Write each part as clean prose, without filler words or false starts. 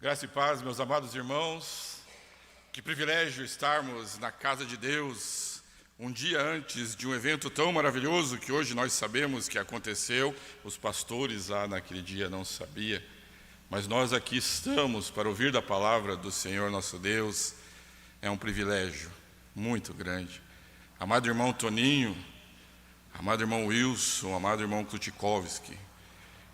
Graça e paz, meus amados irmãos. Que privilégio estarmos na casa de Deus um dia antes de um evento tão maravilhoso que hoje nós sabemos que aconteceu. Os pastores lá naquele dia não sabiam, mas nós aqui estamos para ouvir da palavra do Senhor nosso Deus. É um privilégio muito grande. Amado irmão Toninho, amado irmão Wilson, amado irmão Klutikowski,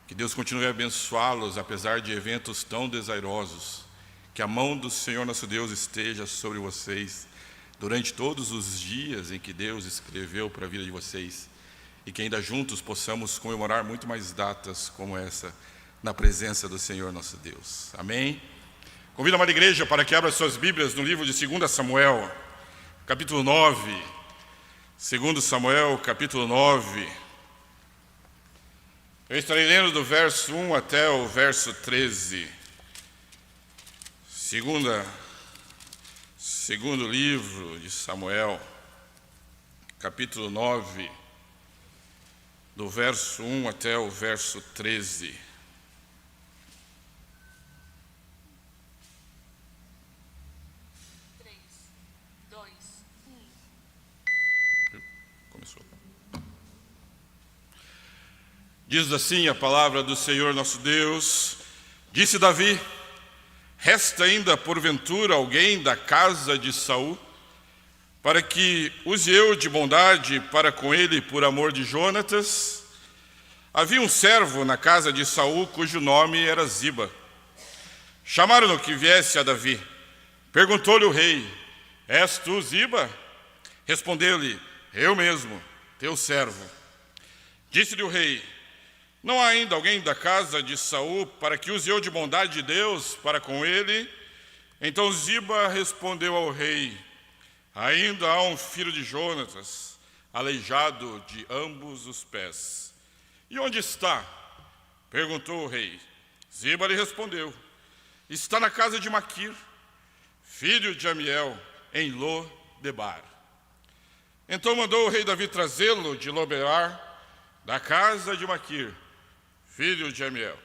que Deus continue a abençoá-los, apesar de eventos tão desairosos. Que a mão do Senhor nosso Deus esteja sobre vocês durante todos os dias em que Deus escreveu para a vida de vocês. E que ainda juntos possamos comemorar muito mais datas como essa, na presença do Senhor nosso Deus. Amém? Convido a amada igreja para que abra suas Bíblias no livro de 2 Samuel, capítulo 9. 2 Samuel, capítulo 9. Eu estarei lendo do verso 1 até o verso 13. Segundo livro de Samuel, capítulo 9, do verso 1 até o verso 13. Começou. Diz assim a palavra do Senhor nosso Deus. Disse Davi: resta ainda porventura alguém da casa de Saul, para que use eu de bondade para com ele por amor de Jonatas? Havia um servo na casa de Saul cujo nome era Ziba. Chamaram-no que viesse a Davi. Perguntou-lhe o rei: és tu Ziba? Respondeu-lhe: eu mesmo, teu servo. Disse-lhe o rei: não há ainda alguém da casa de Saul para que use eu de bondade de Deus para com ele? Então Ziba respondeu ao rei: ainda há um filho de Jonatas, aleijado de ambos os pés. E onde está? Perguntou o rei. Ziba lhe respondeu: está na casa de Maquir, filho de Amiel, em Lo-debar. Então mandou o rei Davi trazê-lo de Lo-debar, da casa de Maquir, filho de Amiel.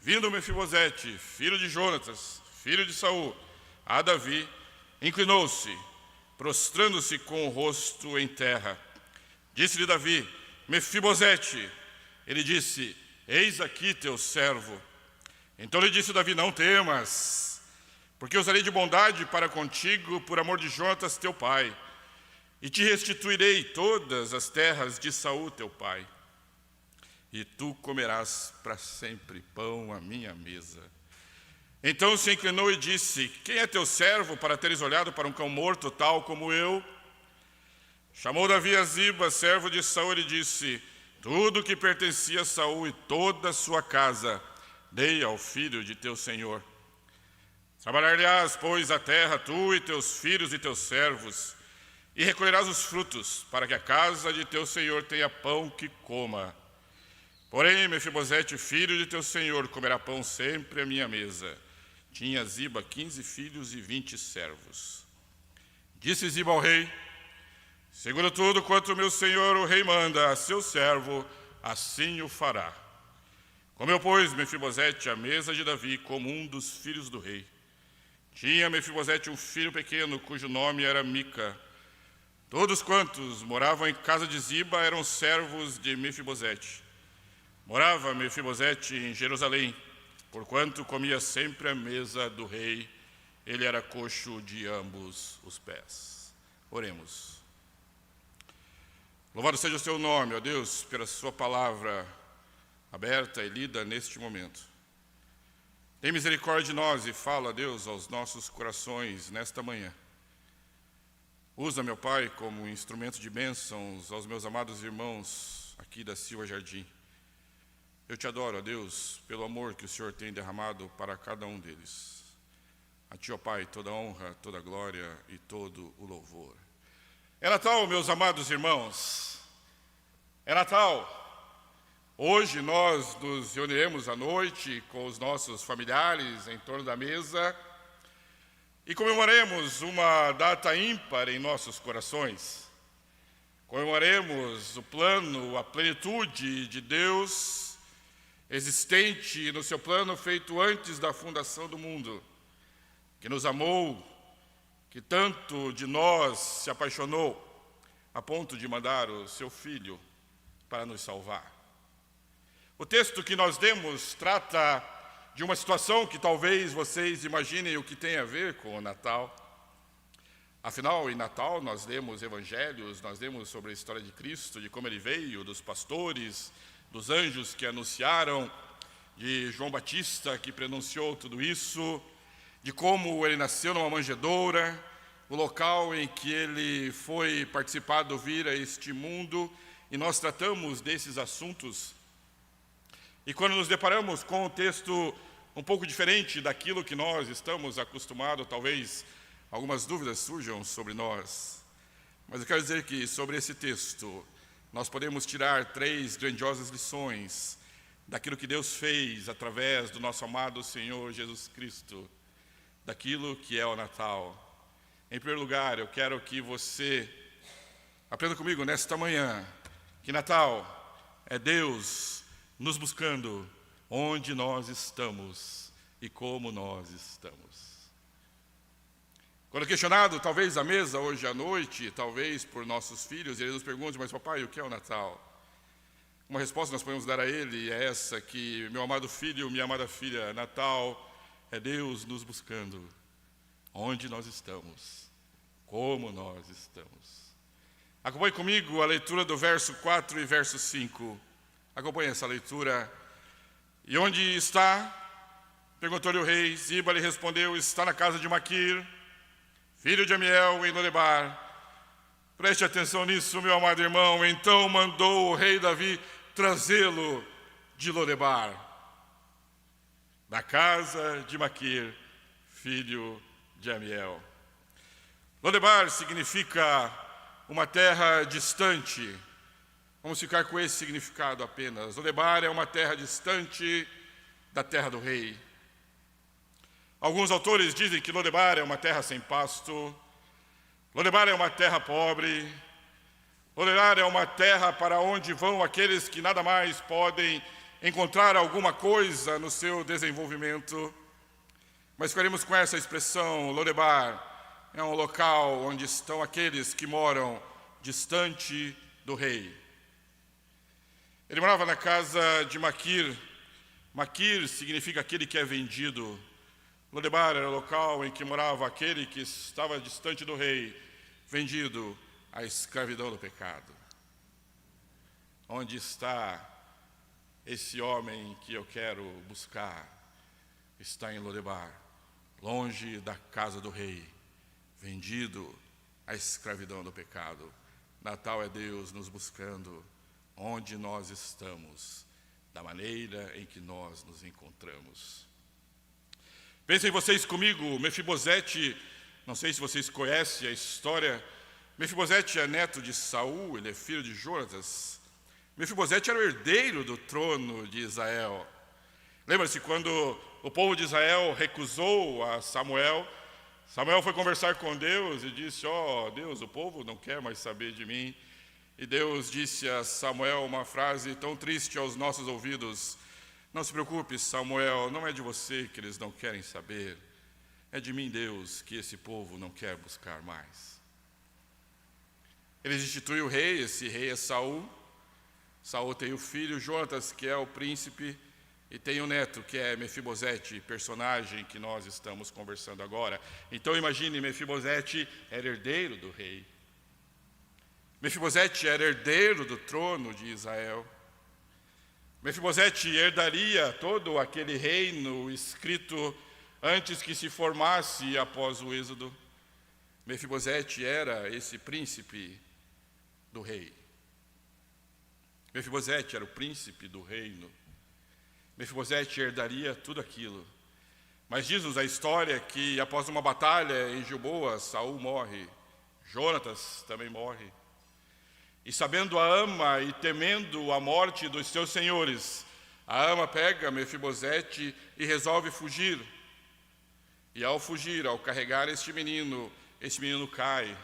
Vindo Mefibosete, filho de Jonatas, filho de Saul, a Davi, inclinou-se, prostrando-se com o rosto em terra. Disse-lhe Davi: Mefibosete. Ele disse: eis aqui teu servo. Então lhe disse Davi: não temas, porque usarei de bondade para contigo por amor de Jonatas teu pai, e te restituirei todas as terras de Saul teu pai. E tu comerás para sempre pão à minha mesa. Então se inclinou e disse: quem é teu servo para teres olhado para um cão morto tal como eu? Chamou Davi a Ziba, servo de Saul, e disse: tudo que pertencia a Saul e toda a sua casa dei ao filho de teu senhor. Trabalhar-lhe-ás, pois, a terra, tu e teus filhos e teus servos, e recolherás os frutos, para que a casa de teu senhor tenha pão que coma. Porém, Mefibosete, filho de teu senhor, comerá pão sempre à minha mesa. Tinha Ziba 15 filhos e 20 servos. Disse Ziba ao rei: segundo tudo quanto meu senhor o rei manda a seu servo, assim o fará. Comeu, pois, Mefibosete à mesa de Davi como um dos filhos do rei. Tinha Mefibosete um filho pequeno, cujo nome era Mica. Todos quantos moravam em casa de Ziba eram servos de Mefibosete. Morava Mefibosete em Jerusalém, porquanto comia sempre à mesa do rei. Ele era coxo de ambos os pés. Oremos. Louvado seja o seu nome, ó Deus, pela sua palavra aberta e lida neste momento. Tem misericórdia de nós e fala, Deus, aos nossos corações nesta manhã. Usa, meu Pai, como instrumento de bênçãos aos meus amados irmãos aqui da Silva Jardim. Eu te adoro, ó Deus, pelo amor que o Senhor tem derramado para cada um deles. A ti, ó Pai, toda a honra, toda a glória e todo o louvor. É Natal, meus amados irmãos. É Natal. Hoje nós nos reuniremos à noite com os nossos familiares em torno da mesa e comemoraremos uma data ímpar em nossos corações. Comemoraremos o plano, a plenitude de Deus existente no seu plano feito antes da fundação do mundo, que nos amou, que tanto de nós se apaixonou, a ponto de mandar o seu Filho para nos salvar. O texto que nós demos trata de uma situação que talvez vocês imaginem o que tem a ver com o Natal. Afinal, em Natal nós lemos evangelhos, nós lemos sobre a história de Cristo, de como ele veio, dos pastores, dos anjos que anunciaram, de João Batista que prenunciou tudo isso, de como ele nasceu numa manjedoura, o local em que ele foi participar do vir a este mundo, e nós tratamos desses assuntos. E quando nos deparamos com um texto um pouco diferente daquilo que nós estamos acostumados, talvez algumas dúvidas surjam sobre nós. Mas eu quero dizer que sobre esse texto nós podemos tirar 3 grandiosas lições daquilo que Deus fez através do nosso amado Senhor Jesus Cristo, daquilo que é o Natal. Em primeiro lugar, eu quero que você aprenda comigo nesta manhã que Natal é Deus nos buscando onde nós estamos e como nós estamos. Quando questionado, talvez à mesa hoje à noite, talvez por nossos filhos, eles nos perguntam: mas papai, o que é o Natal? Uma resposta nós podemos dar a ele é essa, que meu amado filho, minha amada filha, Natal é Deus nos buscando onde nós estamos, como nós estamos. Acompanhe comigo a leitura do verso 4 e verso 5. Acompanhe essa leitura. E onde está? Perguntou-lhe o rei. Ziba lhe respondeu: está na casa de Maquir, filho de Amiel, em Lodebar. Preste atenção nisso, meu amado irmão. Então mandou o rei Davi trazê-lo de Lodebar, da casa de Maquir, filho de Amiel. Lodebar significa uma terra distante. Vamos ficar com esse significado apenas. Lodebar é uma terra distante da terra do rei. Alguns autores dizem que Lodebar é uma terra sem pasto. Lodebar é uma terra pobre. Lodebar é uma terra para onde vão aqueles que nada mais podem encontrar alguma coisa no seu desenvolvimento. Mas ficaremos com essa expressão. Lodebar é um local onde estão aqueles que moram distante do rei. Ele morava na casa de Maquir. Maquir significa aquele que é vendido. Lodebar era o local em que morava aquele que estava distante do rei, vendido à escravidão do pecado. Onde está esse homem que eu quero buscar? Está em Lodebar, longe da casa do rei, vendido à escravidão do pecado. Natal é Deus nos buscando onde nós estamos, da maneira em que nós nos encontramos. Pensem vocês comigo, Mefibosete, não sei se vocês conhecem a história. Mefibosete é neto de Saul, ele é filho de Jonatas. Mefibosete era o herdeiro do trono de Israel. Lembra-se quando o povo de Israel recusou a Samuel? Samuel foi conversar com Deus e disse: ó Deus, o povo não quer mais saber de mim. E Deus disse a Samuel uma frase tão triste aos nossos ouvidos: não se preocupe, Samuel, não é de você que eles não querem saber, é de mim, Deus, que esse povo não quer buscar mais. Ele instituiu o rei, esse rei é Saul. Saul tem o filho Jonatas, que é o príncipe, e tem o neto, que é Mefibosete, personagem que nós estamos conversando agora. Então imagine, Mefibosete era herdeiro do rei. Mefibosete era herdeiro do trono de Israel. Mefibosete herdaria todo aquele reino escrito antes que se formasse após o êxodo. Mefibosete era esse príncipe do rei. Mefibosete era o príncipe do reino. Mefibosete herdaria tudo aquilo. Mas diz-nos a história que após uma batalha em Gilboa, Saul morre, Jonatas também morre. E sabendo a ama e temendo a morte dos seus senhores, a ama pega Mefibosete e resolve fugir. E ao fugir, ao carregar este menino cai.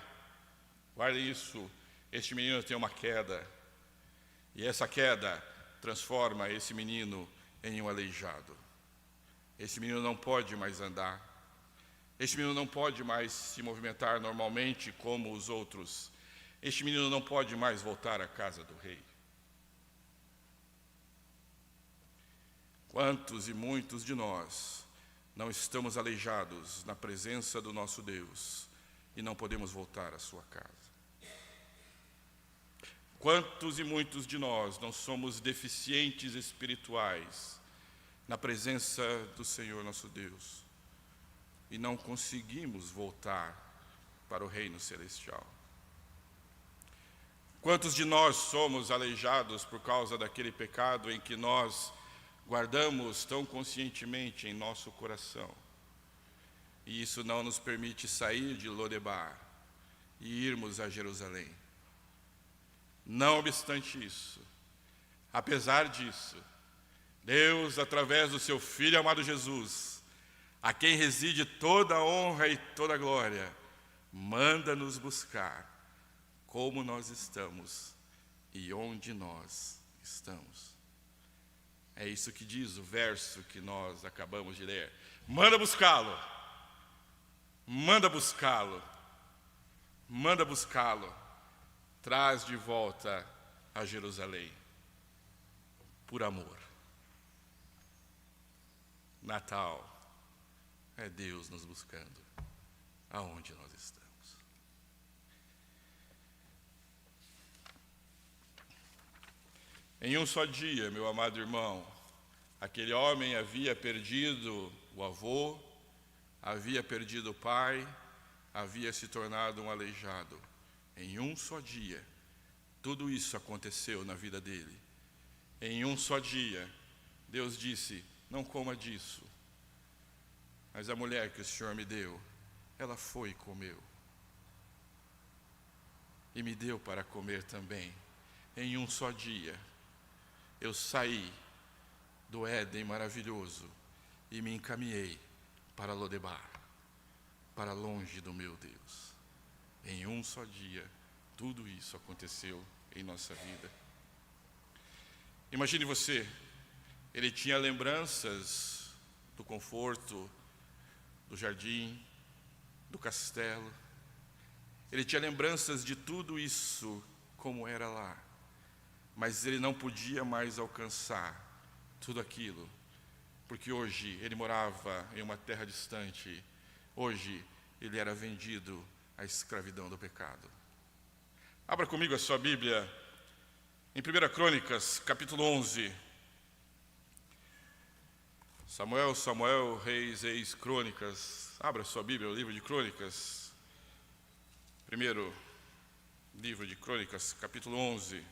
Guarde isso, este menino tem uma queda. E essa queda transforma esse menino em um aleijado. Esse menino não pode mais andar. Este menino não pode mais se movimentar normalmente como os outros. Este menino não pode mais voltar à casa do rei. Quantos e muitos de nós não estamos aleijados na presença do nosso Deus e não podemos voltar à sua casa? Quantos e muitos de nós não somos deficientes espirituais na presença do Senhor nosso Deus e não conseguimos voltar para o reino celestial? Quantos de nós somos aleijados por causa daquele pecado em que nós guardamos tão conscientemente em nosso coração, e isso não nos permite sair de Lodebar e irmos a Jerusalém? Não obstante isso, apesar disso, Deus, através do seu Filho amado Jesus, a quem reside toda a honra e toda a glória, manda nos buscar como nós estamos e onde nós estamos. É isso que diz o verso que nós acabamos de ler. Manda buscá-lo, manda buscá-lo, manda buscá-lo. Traz de volta a Jerusalém, por amor. Natal é Deus nos buscando aonde nós estamos. Em um só dia, meu amado irmão, aquele homem havia perdido o avô, havia perdido o pai, havia se tornado um aleijado. Em um só dia, tudo isso aconteceu na vida dele. Em um só dia, Deus disse: não coma disso. Mas a mulher que o Senhor me deu, ela foi e comeu. E me deu para comer também. Em um só dia, eu saí do Éden maravilhoso e me encaminhei para Lodebar, para longe do meu Deus. Em um só dia, tudo isso aconteceu em nossa vida. Imagine você, ele tinha lembranças do conforto, do jardim, do castelo. Ele tinha lembranças de tudo isso como era lá. Mas ele não podia mais alcançar tudo aquilo, porque hoje ele morava em uma terra distante. Hoje ele era vendido à escravidão do pecado. Abra comigo a sua Bíblia em 1 Crônicas, capítulo 11. Samuel, Reis, Ex, Crônicas. Abra a sua Bíblia, o livro de Crônicas. Primeiro livro de Crônicas, capítulo 11.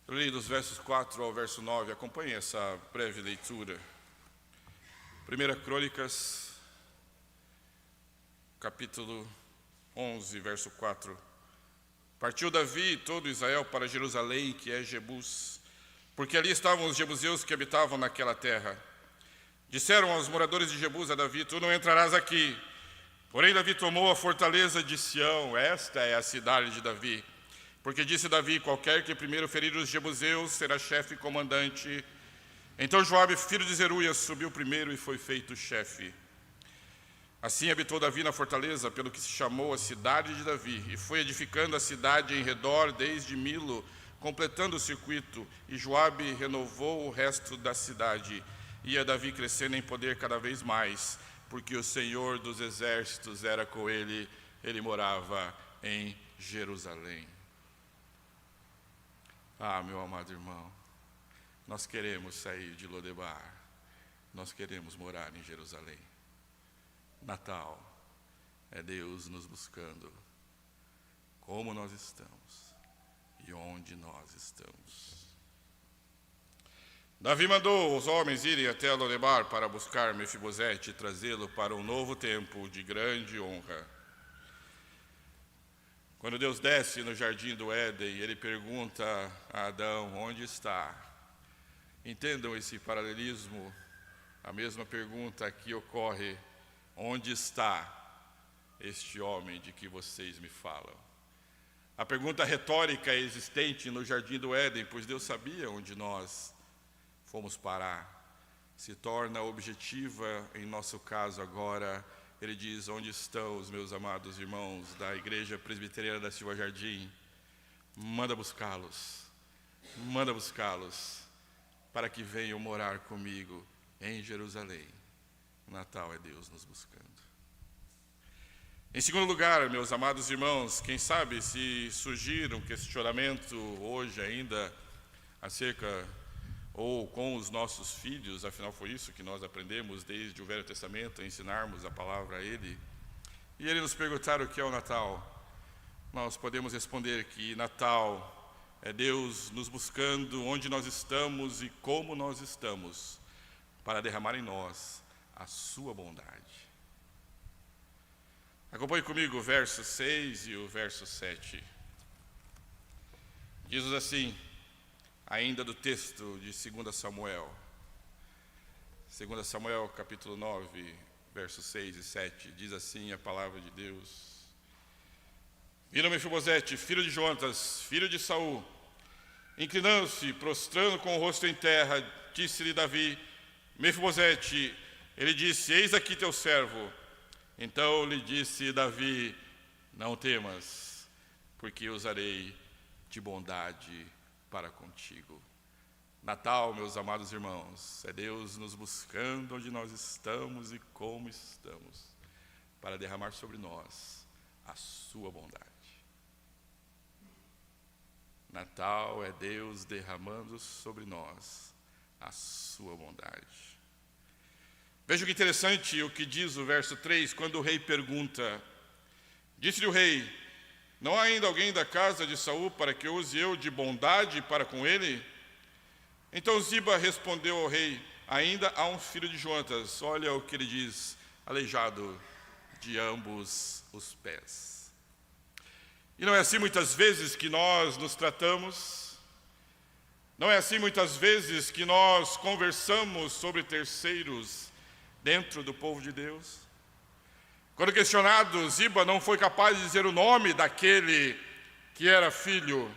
Eu li dos versos 4 ao verso 9, acompanhe essa breve leitura. 1 Crônicas, capítulo 11, verso 4. Partiu Davi e todo Israel para Jerusalém, que é Jebus, porque ali estavam os jebuseus que habitavam naquela terra. Disseram aos moradores de Jebus a Davi: tu não entrarás aqui. Porém Davi tomou a fortaleza de Sião, esta é a cidade de Davi. Porque disse Davi: qualquer que primeiro ferir os jebuseus será chefe e comandante. Então Joabe, filho de Zeruia, subiu primeiro e foi feito chefe. Assim habitou Davi na fortaleza, pelo que se chamou a cidade de Davi, e foi edificando a cidade em redor desde Milo, completando o circuito, e Joabe renovou o resto da cidade. Ia Davi crescendo em poder cada vez mais, porque o Senhor dos exércitos era com ele, ele morava em Jerusalém. Ah, meu amado irmão, nós queremos sair de Lodebar, nós queremos morar em Jerusalém. Natal é Deus nos buscando como nós estamos e onde nós estamos. Davi mandou os homens irem até Lodebar para buscar Mefibosete e trazê-lo para um novo tempo de grande honra. Quando Deus desce no jardim do Éden, ele pergunta a Adão: onde está? Entendam esse paralelismo. A mesma pergunta aqui ocorre: onde está este homem de que vocês me falam? A pergunta retórica existente no jardim do Éden, pois Deus sabia onde nós fomos parar, se torna objetiva em nosso caso agora. Ele diz: onde estão os meus amados irmãos da Igreja Presbiteriana da Silva Jardim? Manda buscá-los para que venham morar comigo em Jerusalém. Natal é Deus nos buscando. Em segundo lugar, meus amados irmãos, quem sabe se surgir um questionamento hoje ainda acerca ou com os nossos filhos, afinal foi isso que nós aprendemos desde o Velho Testamento, a ensinarmos a palavra a ele, e ele nos perguntar o que é o Natal, nós podemos responder que Natal é Deus nos buscando onde nós estamos e como nós estamos, para derramar em nós a sua bondade. Acompanhe comigo o verso 6 e o verso 7. Diz assim, ainda do texto de 2 Samuel. 2 Samuel capítulo 9, versos 6 e 7. Diz assim a palavra de Deus. Vindo Mefibosete, filho de Jonatas, filho de Saul, inclinando-se, prostrando com o rosto em terra, disse-lhe Davi: Mefibosete. Ele disse: eis aqui teu servo. Então lhe disse Davi: não temas, porque usarei de bondade para contigo. Natal, meus amados irmãos, é Deus nos buscando onde nós estamos e como estamos, para derramar sobre nós a sua bondade. Natal é Deus derramando sobre nós a sua bondade. Veja que interessante o que diz o verso 3, quando o rei pergunta. Disse-lhe o rei: não há ainda alguém da casa de Saul para que use eu de bondade para com ele? Então Ziba respondeu ao rei: ainda há um filho de Jonatas, olha o que ele diz, aleijado de ambos os pés. E não é assim muitas vezes que nós nos tratamos? Não é assim muitas vezes que nós conversamos sobre terceiros dentro do povo de Deus? Quando questionado, Ziba não foi capaz de dizer o nome daquele que era filho.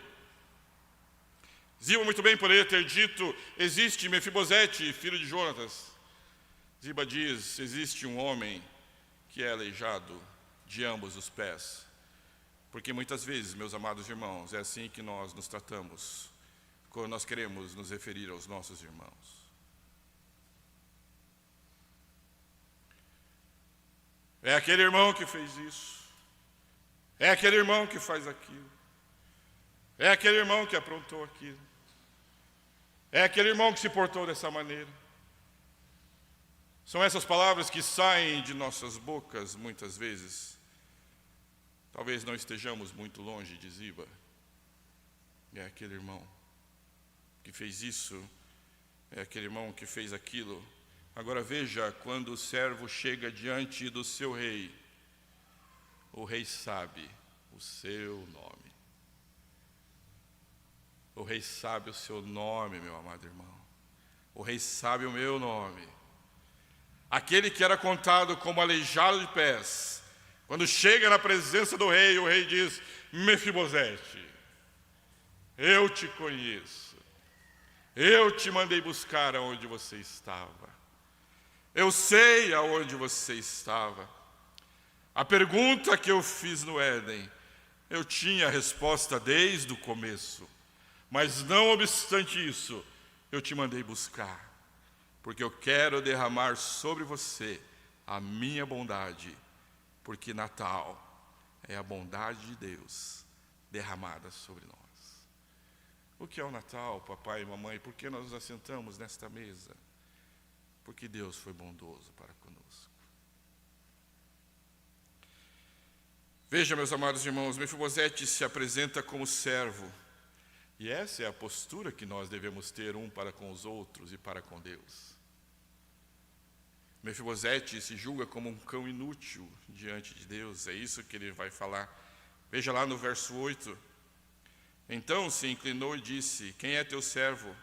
Ziba muito bem poderia ter dito: existe Mefibosete, filho de Jonatas. Ziba diz: existe um homem que é aleijado de ambos os pés. Porque muitas vezes, meus amados irmãos, é assim que nós nos tratamos quando nós queremos nos referir aos nossos irmãos. É aquele irmão que fez isso. É aquele irmão que faz aquilo. É aquele irmão que aprontou aquilo. É aquele irmão que se portou dessa maneira. São essas palavras que saem de nossas bocas muitas vezes. Talvez não estejamos muito longe de Ziba. É aquele irmão que fez isso. É aquele irmão que fez aquilo. Agora veja, quando o servo chega diante do seu rei, o rei sabe o seu nome. O rei sabe o seu nome, meu amado irmão. O rei sabe o meu nome. Aquele que era contado como aleijado de pés, quando chega na presença do rei, o rei diz: Mefibosete, eu te conheço. Eu te mandei buscar aonde você estava. Eu sei aonde você estava. A pergunta que eu fiz no Éden, eu tinha a resposta desde o começo. Mas não obstante isso, eu te mandei buscar. Porque eu quero derramar sobre você a minha bondade. Porque Natal é a bondade de Deus derramada sobre nós. O que é o Natal, papai e mamãe? Por que nós nos assentamos nesta mesa? Porque Deus foi bondoso para conosco. Veja, meus amados irmãos, Mefibosete se apresenta como servo. E essa é a postura que nós devemos ter um para com os outros e para com Deus. Mefibosete se julga como um cão inútil diante de Deus. É isso que ele vai falar. Veja lá no verso 8. Então se inclinou e disse: quem é teu servo,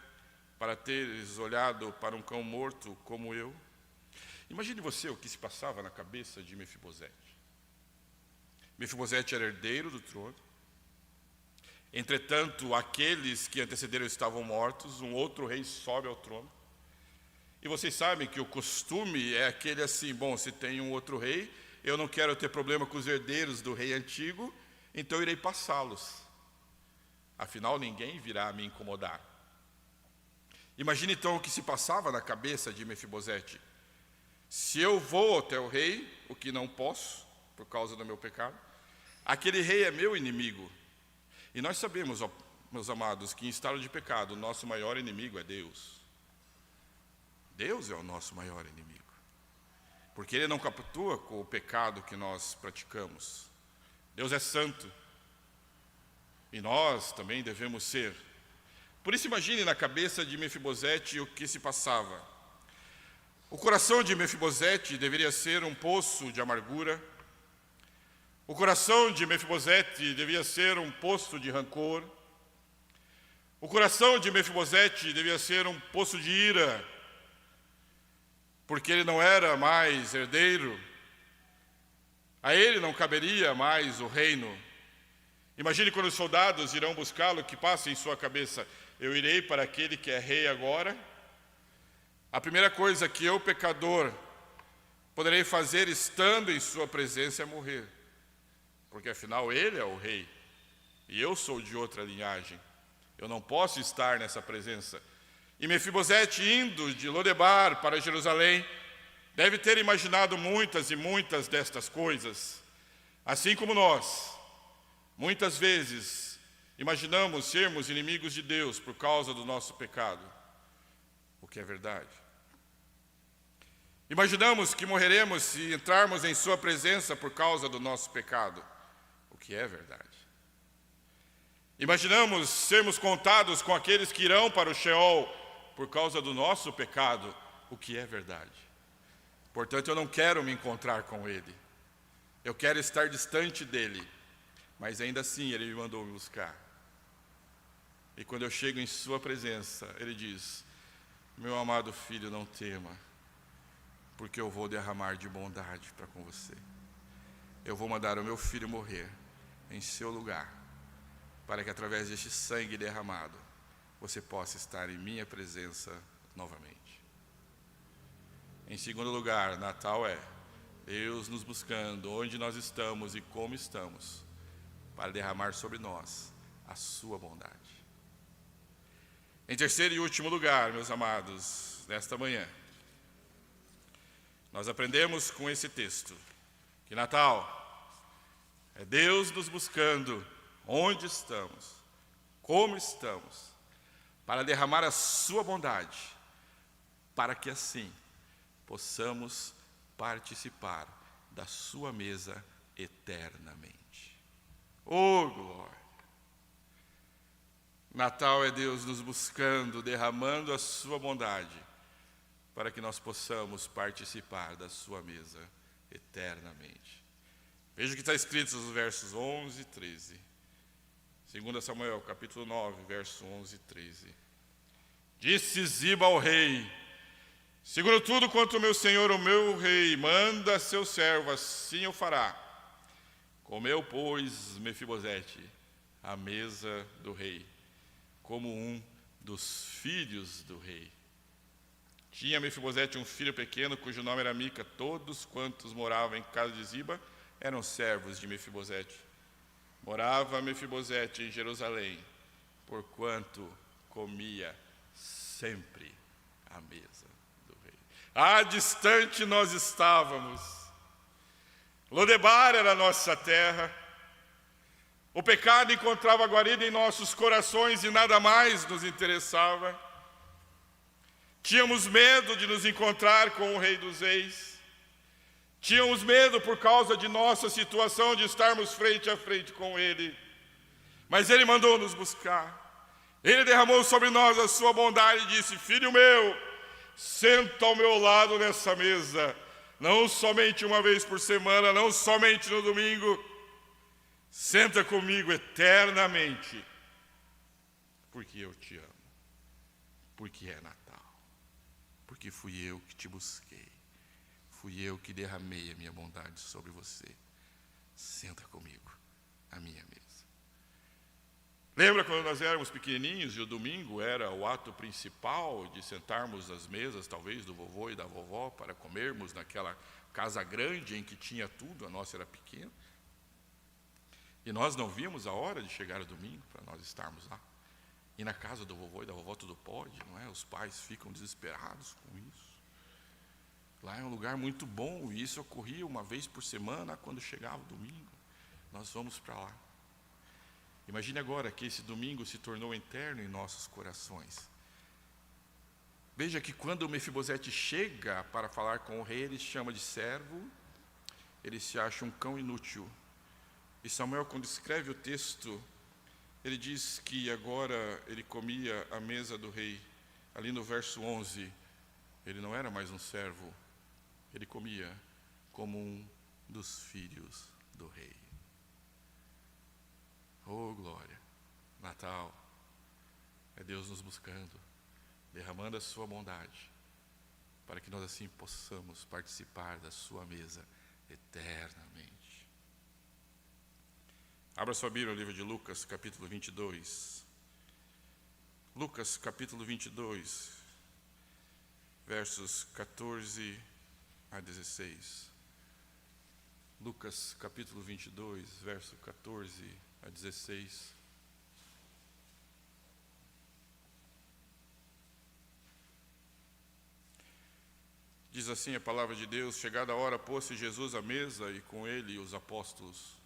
para teres olhado para um cão morto como eu? Imagine você o que se passava na cabeça de Mefibosete. Mefibosete era herdeiro do trono. Entretanto, aqueles que antecederam estavam mortos, um outro rei sobe ao trono. E vocês sabem que o costume é aquele assim, bom, se tem um outro rei, eu não quero ter problema com os herdeiros do rei antigo, então eu irei passá-los. Afinal, ninguém virá me incomodar. Imagine então o que se passava na cabeça de Mefibosete. Se eu vou até o rei, o que não posso, por causa do meu pecado, aquele rei é meu inimigo. E nós sabemos, ó, meus amados, que em estado de pecado, o nosso maior inimigo é Deus. Deus é o nosso maior inimigo. Porque Ele não compactua com o pecado que nós praticamos. Deus é santo. E nós também devemos ser. Por isso imagine na cabeça de Mefibosete o que se passava. O coração de Mefibosete deveria ser um poço de amargura. O coração de Mefibosete devia ser um poço de rancor. O coração de Mefibosete devia ser um poço de ira, porque ele não era mais herdeiro. A ele não caberia mais o reino. Imagine quando os soldados irão buscá-lo, que passa em sua cabeça: eu irei para aquele que é rei agora. A primeira coisa que eu, pecador, poderei fazer estando em sua presença é morrer. Porque afinal ele é o rei, e eu sou de outra linhagem. Eu não posso estar nessa presença. E Mefibosete, indo de Lodebar para Jerusalém, deve ter imaginado muitas e muitas destas coisas. Assim como nós, muitas vezes, imaginamos sermos inimigos de Deus por causa do nosso pecado, o que é verdade. Imaginamos que morreremos se entrarmos em sua presença por causa do nosso pecado, o que é verdade. Imaginamos sermos contados com aqueles que irão para o Sheol por causa do nosso pecado, o que é verdade. Portanto, eu não quero me encontrar com Ele. Eu quero estar distante dEle, mas ainda assim Ele me mandou me buscar. E quando eu chego em sua presença, Ele diz: meu amado filho, não tema, porque eu vou derramar de bondade para com você. Eu vou mandar o meu filho morrer em seu lugar, para que através deste sangue derramado, você possa estar em minha presença novamente. Em segundo lugar, Natal é Deus nos buscando onde nós estamos e como estamos, para derramar sobre nós a sua bondade. Em terceiro e último lugar, meus amados, nesta manhã, nós aprendemos com esse texto que Natal é Deus nos buscando onde estamos, como estamos, para derramar a sua bondade, para que assim possamos participar da sua mesa eternamente. Oh, glória! Natal é Deus nos buscando, derramando a sua bondade, para que nós possamos participar da sua mesa eternamente. Veja o que está escrito nos versos 11 e 13. 2 Samuel, capítulo 9, verso 11 e 13. Disse Ziba ao rei: segundo tudo quanto o meu senhor, o meu rei, manda a seu servo, assim eu fará. Comeu, pois, Mefibosete à mesa do rei, como um dos filhos do rei. Tinha Mefibosete um filho pequeno, cujo nome era Mica. Todos quantos moravam em casa de Ziba eram servos de Mefibosete. Morava Mefibosete em Jerusalém, porquanto comia sempre à mesa do rei. Distante nós estávamos. Lodebar era a nossa terra. O pecado encontrava guarida em nossos corações e nada mais nos interessava. Tínhamos medo de nos encontrar com o Rei dos Reis. Tínhamos medo por causa de nossa situação de estarmos frente a frente com Ele. Mas Ele mandou nos buscar. Ele derramou sobre nós a sua bondade e disse: filho meu, senta ao meu lado nessa mesa, não somente uma vez por semana, não somente no domingo, senta comigo eternamente, porque eu te amo, porque é Natal, porque fui eu que te busquei, fui eu que derramei a minha bondade sobre você. Senta comigo à minha mesa. Lembra quando nós éramos pequenininhos e o domingo era o ato principal de sentarmos às mesas, talvez, do vovô e da vovó, para comermos naquela casa grande em que tinha tudo, a nossa era pequena. E nós não víamos a hora de chegar o domingo para nós estarmos lá. E na casa do vovô e da vovó tudo pode, não é? Os pais ficam desesperados com isso. Lá é um lugar muito bom e isso ocorria uma vez por semana quando chegava o domingo. Nós vamos para lá. Imagine agora que esse domingo se tornou eterno em nossos corações. Veja que quando o Mefibosete chega para falar com o rei, ele chama de servo, ele se acha um cão inútil. E Samuel, quando escreve o texto, ele diz que agora ele comia à mesa do rei. Ali no verso 11, ele não era mais um servo, ele comia como um dos filhos do rei. Oh, glória! Natal é Deus nos buscando, derramando a sua bondade, para que nós assim possamos participar da sua mesa eternamente. Abra sua Bíblia no livro de Lucas, capítulo 22. Lucas, capítulo 22, versos 14 a 16. Lucas, capítulo 22, verso 14 a 16. Diz assim a palavra de Deus: chegada a hora, pôs-se Jesus à mesa e com ele os apóstolos.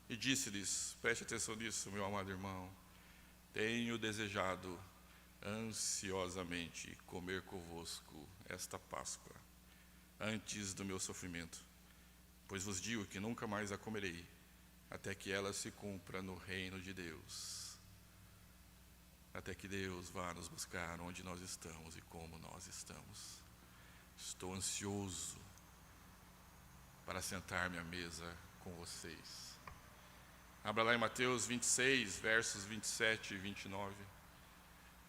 E disse-lhes, preste atenção nisso, meu amado irmão, tenho desejado ansiosamente comer convosco esta Páscoa, antes do meu sofrimento, pois vos digo que nunca mais a comerei, até que ela se cumpra no reino de Deus, até que Deus vá nos buscar onde nós estamos e como nós estamos. Estou ansioso para sentar-me à mesa com vocês. Abra lá em Mateus 26, versos 27 e 29.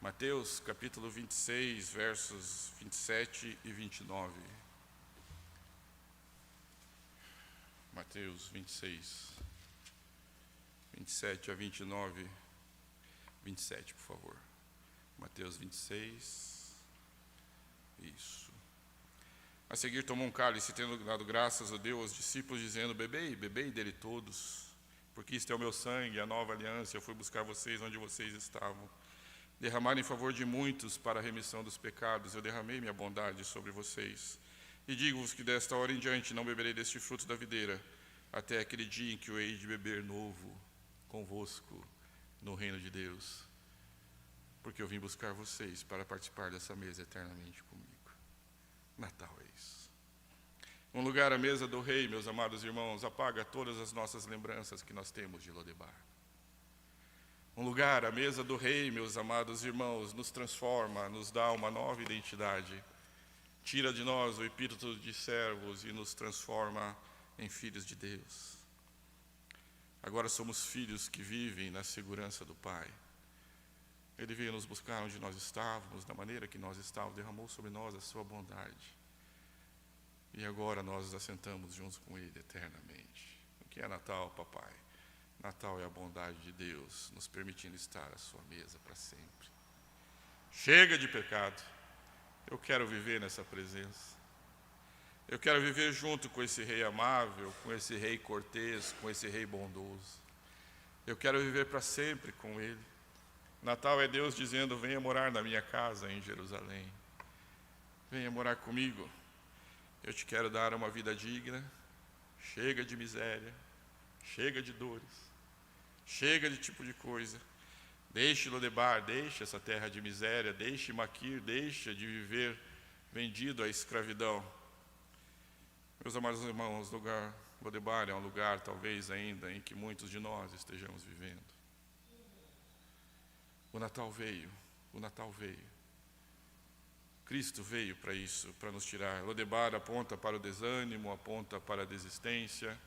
Mateus, capítulo 26, versos 27 e 29. Mateus 26, 27 a 29. 27, por favor. Mateus 26. Isso. A seguir tomou um cálice, tendo dado graças a Deus aos discípulos, dizendo: bebei dele todos, porque isto é o meu sangue, a nova aliança. Eu fui buscar vocês onde vocês estavam. Derramar em favor de muitos para a remissão dos pecados. Eu derramei minha bondade sobre vocês. E digo-vos que desta hora em diante não beberei deste fruto da videira, até aquele dia em que eu hei de beber novo convosco no reino de Deus. Porque eu vim buscar vocês para participar dessa mesa eternamente comigo. Natal é isso. Um lugar à mesa do rei, meus amados irmãos, apaga todas as nossas lembranças que nós temos de Lodebar. Um lugar à mesa do rei, meus amados irmãos, nos transforma, nos dá uma nova identidade. Tira de nós o espírito de servos e nos transforma em filhos de Deus. Agora somos filhos que vivem na segurança do Pai. Ele veio nos buscar onde nós estávamos, da maneira que nós estávamos, derramou sobre nós a sua bondade. E agora nós nos assentamos juntos com Ele eternamente. O que é Natal, papai? Natal é a bondade de Deus, nos permitindo estar à sua mesa para sempre. Chega de pecado. Eu quero viver nessa presença. Eu quero viver junto com esse rei amável, com esse rei cortês, com esse rei bondoso. Eu quero viver para sempre com Ele. Natal é Deus dizendo: venha morar na minha casa em Jerusalém. Venha morar comigo. Eu te quero dar uma vida digna. Chega de miséria. Chega de dores. Chega de tipo de coisa. Deixe Lodebar, deixe essa terra de miséria. Deixe Maquir, deixe de viver vendido à escravidão. Meus amados irmãos, Lodebar é um lugar talvez ainda em que muitos de nós estejamos vivendo. O Natal veio. Cristo veio para isso, para nos tirar. Lodebar aponta para o desânimo, aponta para a desistência.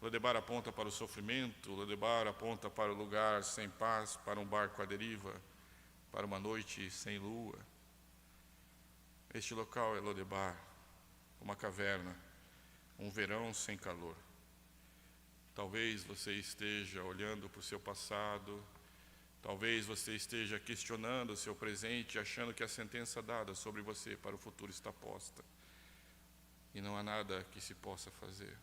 Lodebar aponta para o sofrimento. Lodebar aponta para o lugar sem paz, para um barco à deriva, para uma noite sem lua. Este local é Lodebar, uma caverna, um verão sem calor. Talvez você esteja olhando para o seu passado Talvez você esteja questionando o seu presente, achando que a sentença dada sobre você para o futuro está posta. E não há nada que se possa fazer.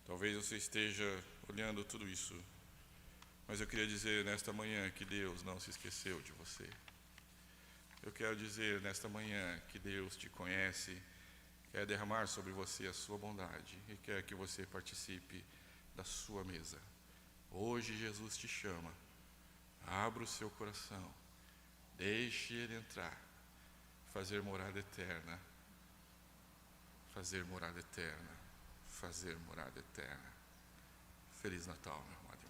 Talvez você esteja olhando tudo isso, mas eu queria dizer nesta manhã que Deus não se esqueceu de você. Eu quero dizer nesta manhã que Deus te conhece, quer derramar sobre você a sua bondade e quer que você participe da sua mesa. Hoje Jesus te chama, abra o seu coração, deixe Ele entrar, fazer morada eterna, fazer morada eterna, fazer morada eterna. Feliz Natal, meu amado.